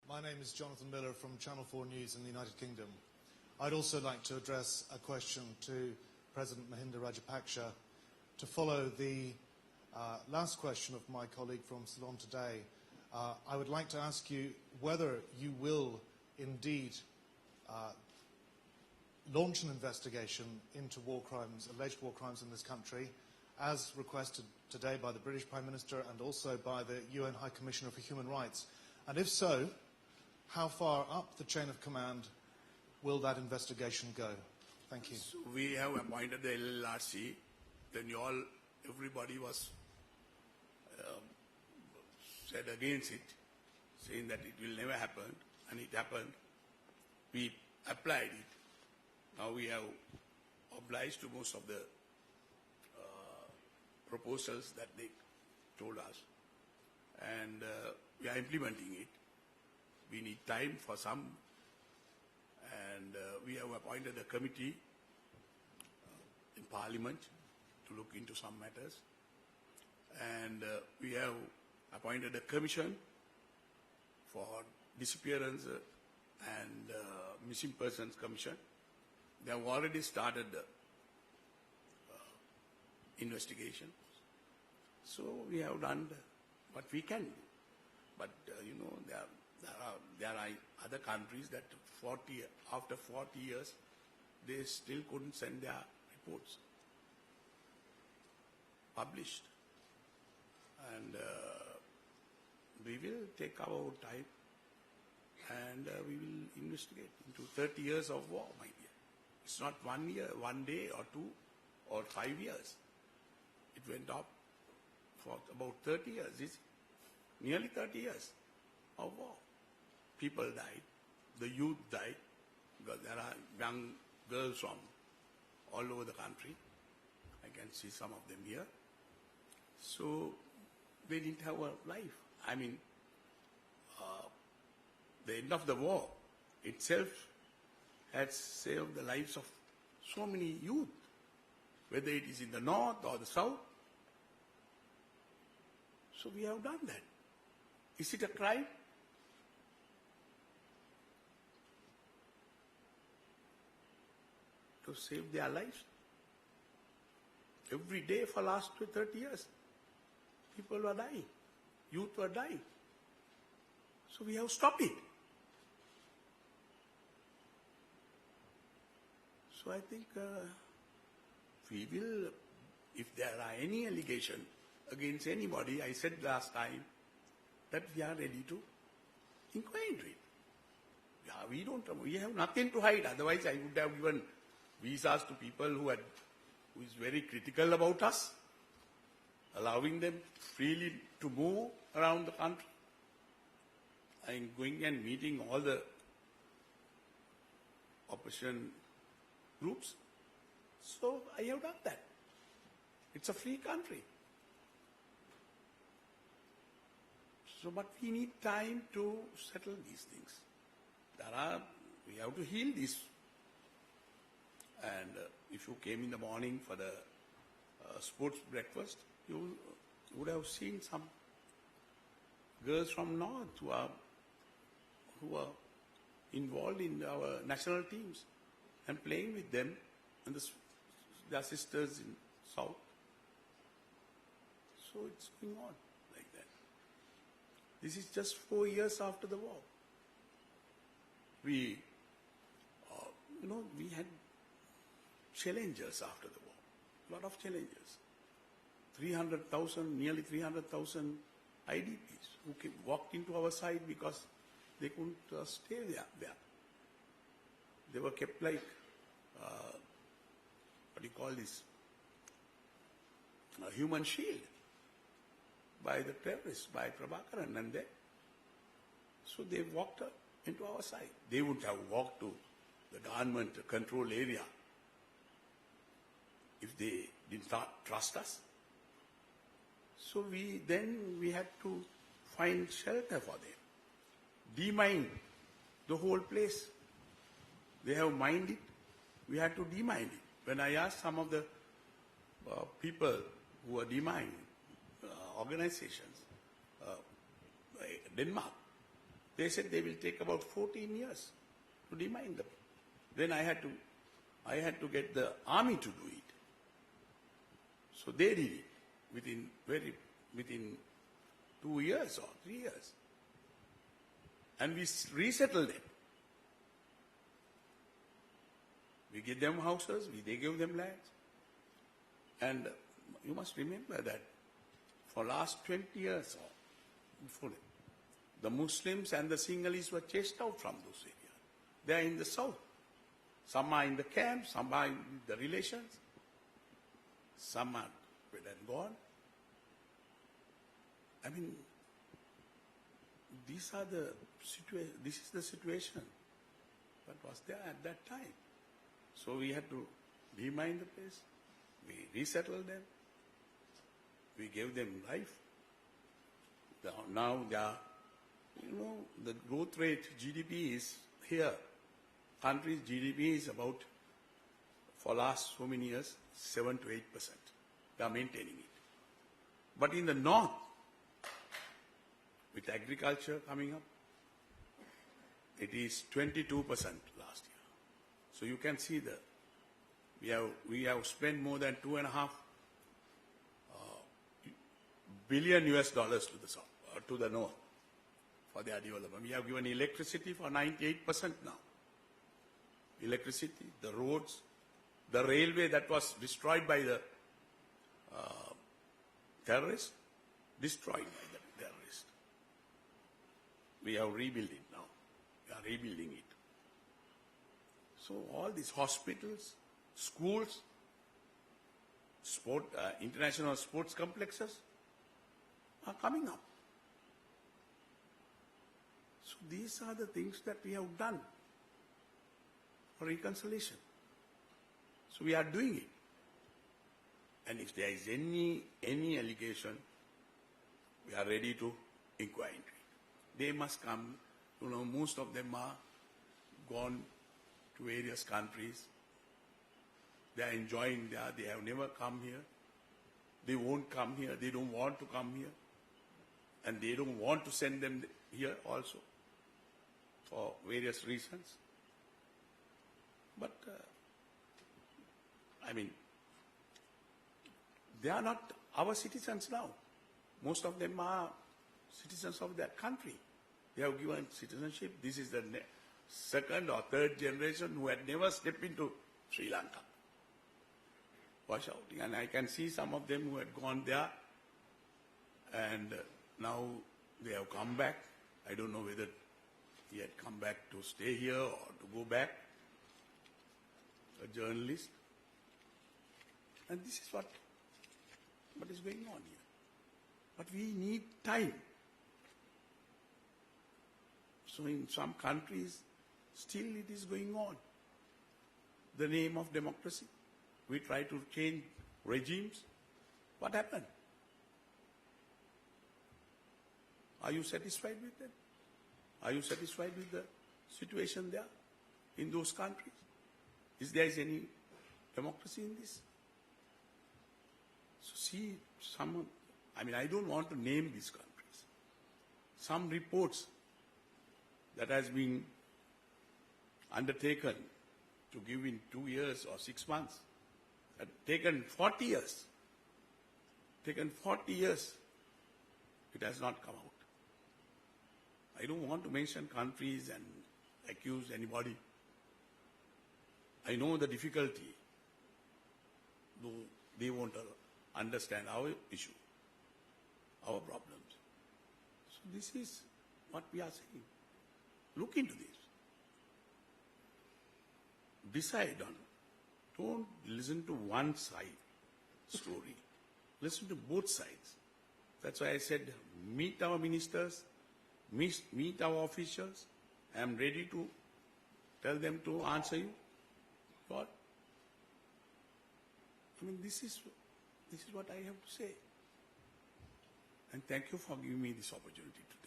My name is Jonathan Miller from Channel 4 News in the United Kingdom. I'd also like to address a question to President Mahinda Rajapaksa to follow the last question of my colleague from Ceylon today. I would like to ask you whether you will indeed launch an investigation into war crimes, alleged war crimes in this country, as requested today by the British Prime Minister and also by the UN High Commissioner for Human Rights. And if so, how far up the chain of command will that investigation go? Thank you. So we have appointed the LLRC. Then everybody was said against it, saying that it will never happen, and it happened. We applied it. Now we have obliged to most of the proposals that they told us, and we are implementing it. We need time for some, and we have appointed a committee in Parliament to look into some matters, and we have appointed a commission for disappearance and missing persons commission. They have already started the investigation. So we have done what we can do. But there are other countries that after 40 years, they still couldn't send their reports published. And we will take our time, and we will investigate into 30 years of war, my dear. It's not 1 year, 1 day or 2 or 5 years. It went up for about 30 years. It's nearly 30 years of war. People died. The youth died, because there are young girls from all over the country. I can see some of them here. So they didn't have a life. I mean, the end of the war itself has saved the lives of so many youth, whether it is in the north or the south. So we have done that. Is it a crime? To save their lives? Every day for the last 30 years, people were dying. Youth were dying. So we have stopped it. So I think we will, if there are any allegation against anybody, I said last time that we are ready to inquire into it. Yeah, we have nothing to hide. Otherwise, I would have given visas to people who is very critical about us, allowing them freely to move around the country. I'm going and meeting all the opposition groups. So I have done that. It's a free country. So, but we need time to settle these things. We have to heal this. And if you came in the morning for the sports breakfast, you would have seen some girls from North who are involved in our national teams and playing with them, and their sisters in South. So it's going on like that. This is just 4 years after the war. We had challenges after the war, a lot of challenges. 300,000, nearly 300,000 IDPs who walked into our side because they couldn't stay there. They were kept like, what do you call this, a human shield by the terrorists, by Prabhakaran and them. So they walked into our side. They wouldn't have walked to the government control area if they did not trust us. So we had to find shelter for them. Demine the whole place. They have mined it. We had to demine it. When I asked some of the people who are demining organizations, Denmark, They said they will take about 14 years to demine them. Then I had to get the army to do it. So they did it within 2 years or 3 years. And we resettled them. We give them houses, they give them lands. And you must remember that for last 20 years or before that, the Muslims and the Sinhalese were chased out from those areas. They are in the south. Some are in the camps, some are in the relations, some are dead and gone. I mean, this is the situation that was there at that time. So we had to demine the place, we resettled them, we gave them life. Now they are, the growth rate, GDP is here. Country's GDP is about, for last so many years, 7 to 8%. They are maintaining it. But in the north, with agriculture coming up, it is 22% last year. So you can see that we have spent more than $2.5 billion US dollars to the south, to the north for their development. We have given electricity for 98% now. Electricity, the roads, the railway that was destroyed by the terrorists, destroyed by the terrorists. We have rebuilt it now. We are rebuilding it. So all these hospitals, schools, international sports complexes are coming up. So these are the things that we have done for reconciliation. So we are doing it. And if there is any allegation, we are ready to inquire into it. They must come. Most of them are gone to various countries. They are enjoying there. They have never come here. They won't come here. They don't want to come here. And they don't want to send them here also for various reasons. But, they are not our citizens now. Most of them are citizens of that country. They have given citizenship. This is the second or third generation who had never stepped into Sri Lanka. Was shouting. And I can see some of them who had gone there and now they have come back. I don't know whether he had come back to stay here or to go back. A journalist. And this is what is going on here. But we need time. So in some countries, still it is going on. The name of democracy. We try to change regimes. What happened? Are you satisfied with them? Are you satisfied with the situation there in those countries? Is there any democracy in this? So see, I don't want to name these countries. Some reports that has been undertaken to give in 2 years or 6 months, had taken 40 years. Taken 40 years, it has not come out. I don't want to mention countries and accuse anybody. I know the difficulty, though they won't understand our issue, our problems. So this is what we are saying. Look into this. Decide on. Don't listen to one side story. Listen to both sides. That's why I said, meet our ministers, meet our officials. I am ready to tell them to answer you. What? This is what I have to say. And thank you for giving me this opportunity today.